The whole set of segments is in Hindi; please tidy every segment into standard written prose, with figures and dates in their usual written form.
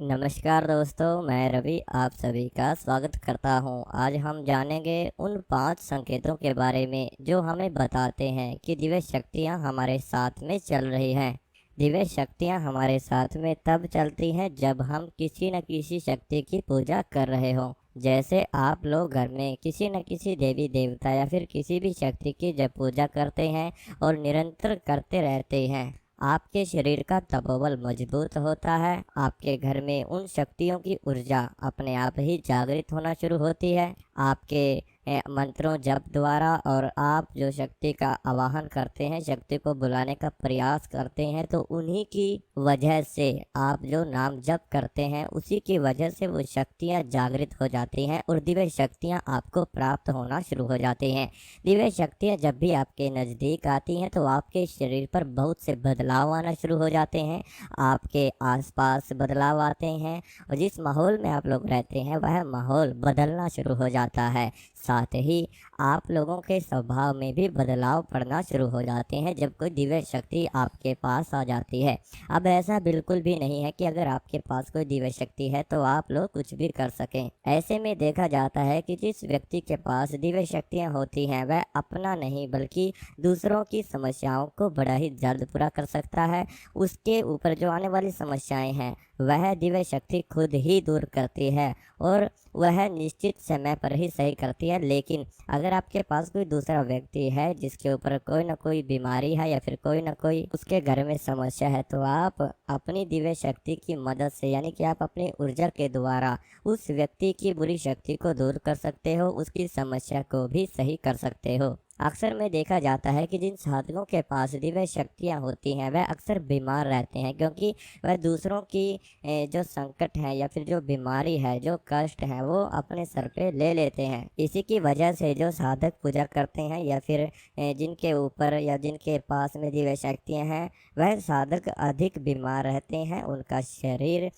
नमस्कार दोस्तों, मैं रवि आप सभी का स्वागत करता हूं। आज हम जानेंगे उन 5 संकेतों के बारे में जो हमें बताते हैं कि दिव्य शक्तियां हमारे साथ में चल रही हैं। दिव्य शक्तियां हमारे साथ में तब चलती हैं जब हम किसी न किसी शक्ति की पूजा कर रहे हों। जैसे आप लोग घर में किसी न किसी देवी देवता या फिर किसी भी शक्ति की जब पूजा करते हैं और निरंतर करते रहते हैं, आपके शरीर का तपोबल मजबूत होता है। आपके घर में उन शक्तियों की ऊर्जा अपने आप ही जागृत होना शुरू होती है। आपके मंत्रों जप द्वारा और आप जो शक्ति का आवाहन करते हैं, शक्ति को बुलाने का प्रयास करते हैं, तो उन्हीं की वजह से आप जो नाम जप करते हैं उसी की वजह से वो शक्तियाँ जागृत हो जाती हैं और दिव्य शक्तियाँ आपको प्राप्त होना शुरू हो जाती हैं। दिव्य शक्तियाँ जब भी आपके नज़दीक आती हैं तो आपके शरीर पर बहुत से बदलाव आना शुरू हो जाते हैं। आपके आसपास बदलाव आते हैं और जिस माहौल में आप लोग रहते हैं वह माहौल बदलना शुरू हो जाता है। साथ ही आप लोगों के स्वभाव में भी बदलाव पड़ना शुरू हो जाते हैं जब कोई दिव्य शक्ति आपके पास आ जाती है। अब ऐसा बिल्कुल भी नहीं है कि अगर आपके पास कोई दिव्य शक्ति है तो आप लोग कुछ भी कर सकें। ऐसे में देखा जाता है कि जिस व्यक्ति के पास दिव्य शक्तियाँ होती हैं वह अपना नहीं बल्कि दूसरों की समस्याओं को बड़ा ही जल्द पूरा कर सकता है। उसके ऊपर जो आने वाली समस्याएं हैं वह दिव्य शक्ति खुद ही दूर करती है और वह निश्चित समय पर ही सही करती है। लेकिन अगर आपके पास कोई दूसरा व्यक्ति है जिसके ऊपर कोई ना कोई बीमारी है या फिर कोई ना कोई उसके घर में समस्या है, तो आप अपनी दिव्य शक्ति की मदद से यानी कि आप अपनी ऊर्जा के द्वारा उस व्यक्ति की बुरी शक्ति को दूर कर सकते हो, उसकी समस्या को भी सही कर सकते हो। अक्सर में देखा जाता है कि जिन साधकों के पास दिव्य शक्तियाँ होती हैं वह अक्सर बीमार रहते हैं, क्योंकि वह दूसरों की जो संकट है या फिर जो बीमारी है, जो कष्ट है, वो अपने सर पे ले लेते हैं। इसी की वजह से जो साधक पूजा करते हैं या फिर जिनके ऊपर या जिनके पास में दिव्य शक्तियाँ हैं वह साधक अधिक बीमार रहते हैं। उनका शरीर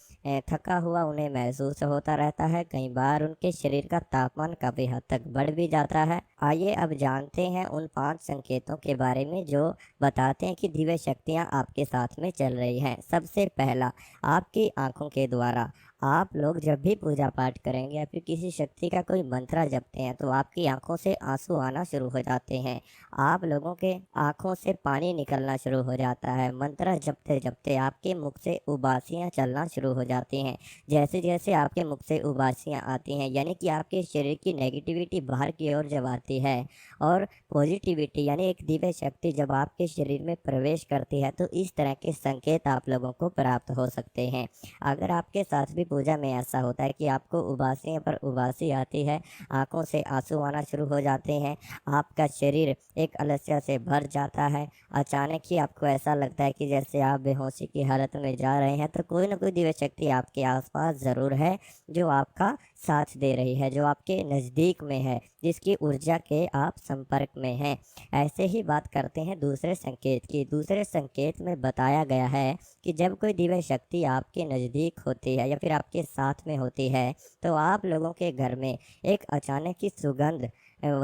थका हुआ उन्हें महसूस होता रहता है। कई बार उनके शरीर का तापमान काफ़ी हद तक बढ़ भी जाता है। आइए अब जानते हैं उन 5 संकेतों के बारे में जो बताते हैं कि दिव्य शक्तियाँ आपके साथ में चल रही हैं। सबसे पहला, आपकी आंखों के द्वारा आप लोग जब भी पूजा पाठ करेंगे या फिर किसी शक्ति का कोई मंत्र जपते हैं तो आपकी आंखों से आंसू आना शुरू हो जाते हैं। आप लोगों के आंखों से पानी निकलना शुरू हो जाता है। मंत्र जपते जपते आपके मुख से उबासियां चलना शुरू हो जाती हैं। जैसे जैसे आपके मुख से उबासियां आती हैं यानी कि आपके शरीर की नेगेटिविटी बाहर की ओर जब आती है और पॉजिटिविटी यानी एक दिव्य शक्ति जब आपके शरीर में प्रवेश करती है तो इस तरह के संकेत आप लोगों को प्राप्त हो सकते हैं। अगर आपके साथ भी पूजा में ऐसा होता है कि आपको उबासी पर उबासी आती है, आंखों से आंसू आना शुरू हो जाते हैं, आपका शरीर एक अलस्य से भर जाता है, अचानक ही आपको ऐसा लगता है कि जैसे आप बेहोशी की हालत में जा रहे हैं, तो कोई ना कोई दिव्य शक्ति आपके आसपास ज़रूर है जो आपका साथ दे रही है, जो आपके नज़दीक में है, जिसकी ऊर्जा के आप संपर्क में हैं। ऐसे ही बात करते हैं दूसरे संकेत की। दूसरे संकेत में बताया गया है कि जब कोई दिव्य शक्ति आपके नज़दीक होती है या फिर आपके साथ में होती है तो आप लोगों के घर में एक अचानक की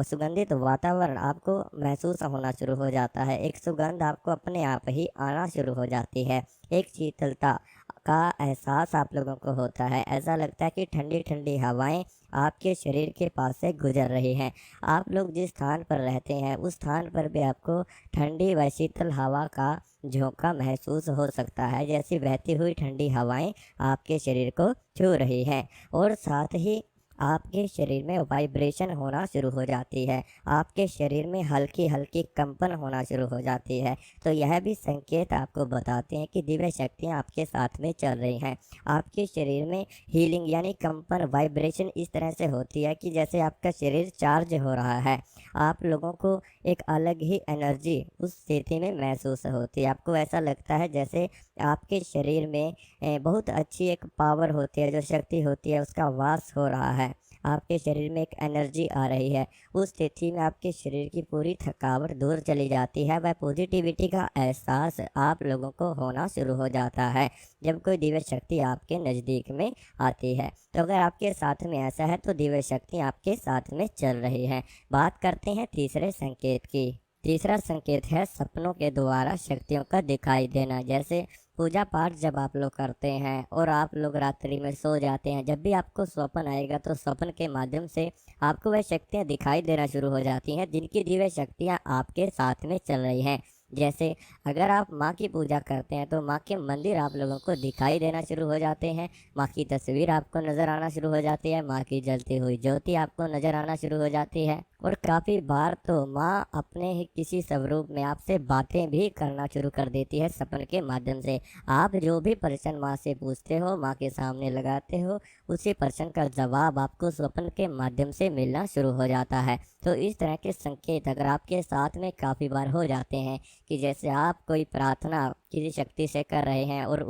सुगंधित वातावरण आपको महसूस होना शुरू हो जाता है। एक सुगंध आपको अपने आप ही आना शुरू हो जाती है। एक शीतलता का एहसास आप लोगों को होता है। ऐसा लगता है कि ठंडी ठंडी हवाएं आपके शरीर के पास से गुजर रही हैं। आप लोग जिस स्थान पर रहते हैं उस स्थान पर भी आपको ठंडी व शीतल हवा का झोंका महसूस हो सकता है, जैसी बहती हुई ठंडी हवाएं आपके शरीर को छू रही हैं। और साथ ही आपके शरीर में वाइब्रेशन होना शुरू हो जाती है, आपके शरीर में हल्की हल्की कंपन होना शुरू हो जाती है। तो यह भी संकेत आपको बताते हैं कि दिव्य शक्तियाँ आपके साथ में चल रही हैं। आपके शरीर में हीलिंग यानी कंपन वाइब्रेशन इस तरह से होती है कि जैसे आपका शरीर चार्ज हो रहा है। आप लोगों को एक अलग ही एनर्जी उस स्थिति में महसूस होती है। आपको ऐसा लगता है जैसे आपके शरीर में बहुत अच्छी एक पावर होती है, जो शक्ति होती है उसका वास हो रहा है। आपके शरीर में एक एनर्जी आ रही है। उस स्थिति में आपके शरीर की पूरी थकावट दूर चली जाती है। वह पॉजिटिविटी का एहसास आप लोगों को होना शुरू हो जाता है जब कोई दिव्य शक्ति आपके नज़दीक में आती है। तो अगर आपके साथ में ऐसा है तो दिव्य शक्ति आपके साथ में चल रही है। बात करते हैं तीसरे संकेत की। तीसरा संकेत है सपनों के द्वारा शक्तियों का दिखाई देना। जैसे पूजा पाठ जब आप लोग करते हैं और आप लोग रात्रि में सो जाते हैं, जब भी आपको स्वप्न आएगा तो स्वप्न के माध्यम से आपको वह शक्तियाँ दिखाई देना शुरू हो जाती हैं जिनकी दिव्य शक्तियाँ आपके साथ में चल रही हैं। जैसे अगर आप माँ की पूजा करते हैं तो माँ के मंदिर आप लोगों को दिखाई देना शुरू हो जाते हैं, माँ की तस्वीर आपको नज़र आना शुरू हो जाती है, माँ की जलती हुई ज्योति आपको नज़र आना शुरू हो जाती है। और काफ़ी बार तो माँ अपने ही किसी स्वरूप में आपसे बातें भी करना शुरू कर देती है सपन के माध्यम से। आप जो भी प्रश्न माँ से पूछते हो, माँ के सामने लगाते हो, उसी प्रश्न का जवाब आपको स्वप्न के माध्यम से मिलना शुरू हो जाता है। तो इस तरह के संकेत अगर आपके साथ में काफ़ी बार हो जाते हैं कि जैसे आप कोई प्रार्थना किसी शक्ति से कर रहे हैं और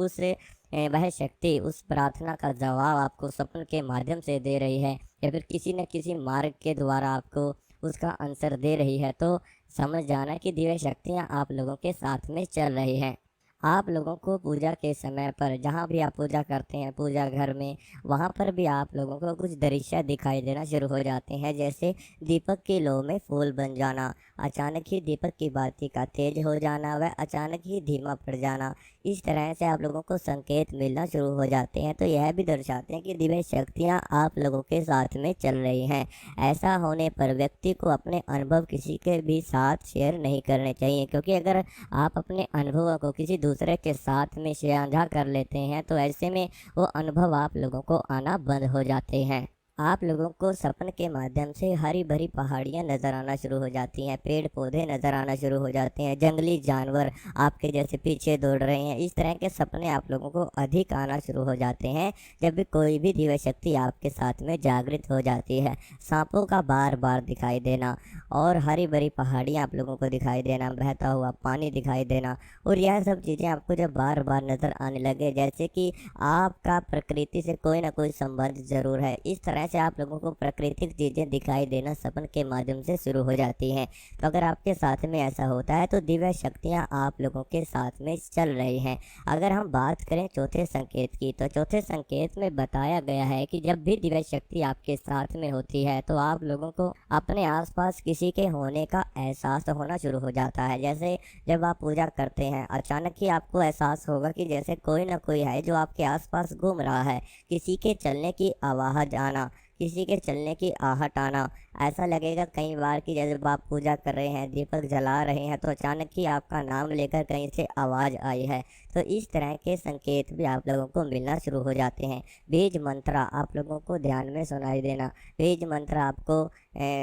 वह शक्ति उस प्रार्थना का जवाब आपको स्वप्न के माध्यम से दे रही है या फिर किसी न किसी मार्ग के द्वारा आपको उसका आंसर दे रही है, तो समझ जाना कि दिव्य शक्तियाँ आप लोगों के साथ में चल रही हैं। आप लोगों को पूजा के समय पर जहाँ भी आप पूजा करते हैं, पूजा घर में, वहाँ पर भी आप लोगों को कुछ दृश्य दिखाई देना शुरू हो जाते हैं। जैसे दीपक की लौ में फूल बन जाना, अचानक ही दीपक की बाती का तेज हो जाना, वह अचानक ही धीमा पड़ जाना। इस तरह से आप लोगों को संकेत मिलना शुरू हो जाते हैं, तो यह भी दर्शाते हैं कि दिव्य शक्तियाँ आप लोगों के साथ में चल रही हैं। ऐसा होने पर व्यक्ति को अपने अनुभव किसी के भी साथ शेयर नहीं करने चाहिए, क्योंकि अगर आप अपने अनुभवों को किसी दूसरे के साथ में साझा कर लेते हैं तो ऐसे में वो अनुभव आप लोगों को आना बंद हो जाते हैं। आप लोगों को सपन के माध्यम से हरी भरी पहाड़ियाँ नज़र आना शुरू हो जाती हैं, पेड़ पौधे नज़र आना शुरू हो जाते हैं, जंगली जानवर आपके जैसे पीछे दौड़ रहे हैं। इस तरह के सपने आप लोगों को अधिक आना शुरू हो जाते हैं जब भी कोई भी दिव्य शक्ति आपके साथ में जागृत हो जाती है। सांपों का बार बार दिखाई देना और हरी भरी पहाड़ियाँ आप लोगों को दिखाई देना, बहता हुआ पानी दिखाई देना, और यह सब चीज़ें आपको जब बार बार नज़र आने लगे जैसे कि आपका प्रकृति से कोई ना कोई संबंध ज़रूर है, इस तरह से आप लोगों को प्राकृतिक चीज़ें दिखाई देना सपन के माध्यम से शुरू हो जाती हैं। तो अगर आपके साथ में ऐसा होता है तो दिव्य शक्तियाँ आप लोगों के साथ में चल रही हैं। अगर हम बात करें चौथे संकेत की, तो चौथे संकेत में बताया गया है कि जब भी दिव्य शक्ति आपके साथ में होती है तो आप लोगों को अपने आसपास किसी के होने का एहसास होना शुरू हो जाता है। जैसे जब आप पूजा करते हैं, अचानक ही आपको एहसास होगा कि जैसे कोई ना कोई है जो आपके आसपास घूम रहा है, किसी के चलने की आवाज़ आना, किसी के चलने की आहट आना। ऐसा लगेगा कई बार कि जब आप पूजा कर रहे हैं, दीपक जला रहे हैं, तो अचानक ही आपका नाम लेकर कहीं से आवाज़ आई है। तो इस तरह के संकेत भी आप लोगों को मिलना शुरू हो जाते हैं। बीज मंत्र आप लोगों को ध्यान में सुनाई देना, बीज मंत्र आपको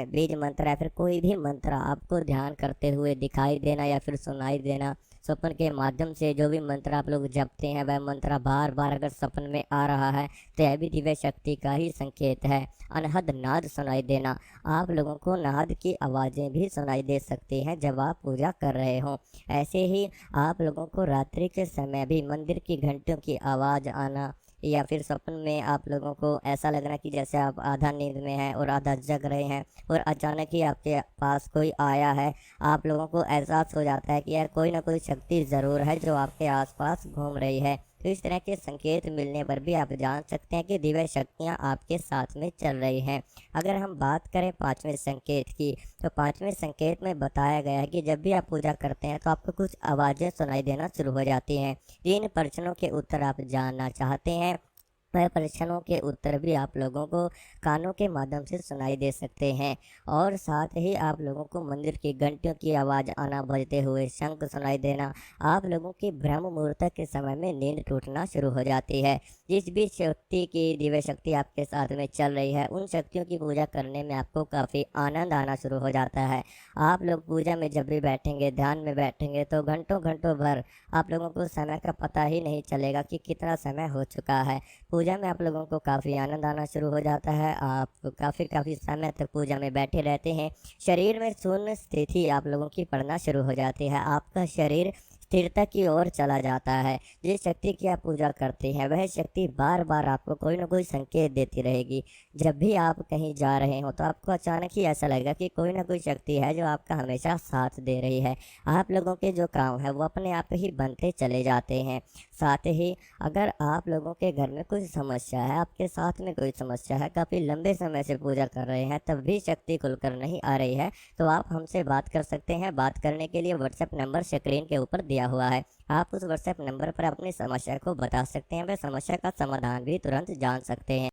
बीज मंत्र या फिर कोई भी मंत्र आपको ध्यान करते हुए दिखाई देना या फिर सुनाई देना। स्वप्न के माध्यम से जो भी मंत्र आप लोग जपते हैं वह मंत्र बार बार अगर सपन में आ रहा है तो यह भी दिव्य शक्ति का ही संकेत है। अनहद नाद सुनाई देना, आप लोगों को नाद की आवाज़ें भी सुनाई दे सकती हैं जब आप पूजा कर रहे हों। ऐसे ही आप लोगों को रात्रि के समय भी मंदिर की घंटियों की आवाज़ आना या फिर सपन में आप लोगों को ऐसा लगना कि जैसे आप आधा नींद में हैं और आधा जग रहे हैं और अचानक ही आपके पास कोई आया है। आप लोगों को एहसास हो जाता है कि यार कोई ना कोई शक्ति ज़रूर है जो आपके आसपास घूम रही है। तो इस तरह के संकेत मिलने पर भी आप जान सकते हैं कि दिव्य शक्तियाँ आपके साथ में चल रही हैं। अगर हम बात करें पाँचवें संकेत की, तो पाँचवें संकेत में बताया गया है कि जब भी आप पूजा करते हैं तो आपको कुछ आवाज़ें सुनाई देना शुरू हो जाती हैं। जिन प्रश्नों के उत्तर आप जानना चाहते हैं वह प्रश्नों के उत्तर भी आप लोगों को कानों के माध्यम से सुनाई दे सकते हैं। और साथ ही आप लोगों को मंदिर की घंटियों की आवाज़ आना, बजते हुए शंख सुनाई देना, आप लोगों की ब्रह्म मुहूर्त के समय में नींद टूटना शुरू हो जाती है। जिस भी शक्ति की दिव्य शक्ति आपके साथ में चल रही है उन शक्तियों की पूजा करने में आपको काफ़ी आनंद आना शुरू हो जाता है। आप लोग पूजा में जब भी बैठेंगे, ध्यान में बैठेंगे, तो घंटों घंटों भर आप लोगों को समय का पता ही नहीं चलेगा कि कितना समय हो चुका है। पूजा में आप लोगों को काफ़ी आनंद आना शुरू हो जाता है। आप काफ़ी समय तक पूजा में बैठे रहते हैं। शरीर में शून्य स्थिति आप लोगों की पड़ना शुरू हो जाती है। आपका शरीर स्थिरता की ओर चला जाता है। जिस शक्ति की आप पूजा करते हैं वह शक्ति बार बार आपको कोई ना कोई संकेत देती रहेगी। जब भी आप कहीं जा रहे हो तो आपको अचानक ही ऐसा लगेगा कि कोई ना कोई शक्ति है जो आपका हमेशा साथ दे रही है। आप लोगों के जो काम है वो अपने आप ही बनते चले जाते हैं। साथ ही अगर आप लोगों के घर में कोई समस्या है, आपके साथ में कोई समस्या है, काफ़ी लंबे समय से पूजा कर रहे हैं तब भी शक्ति खुलकर नहीं आ रही है, तो आप हमसे बात कर सकते हैं। बात करने के लिए व्हाट्सएप नंबर स्क्रीन के ऊपर दिया हुआ है। आप उस व्हाट्सएप नंबर पर अपनी समस्या को बता सकते हैं, वह समस्या का समाधान भी तुरंत जान सकते हैं।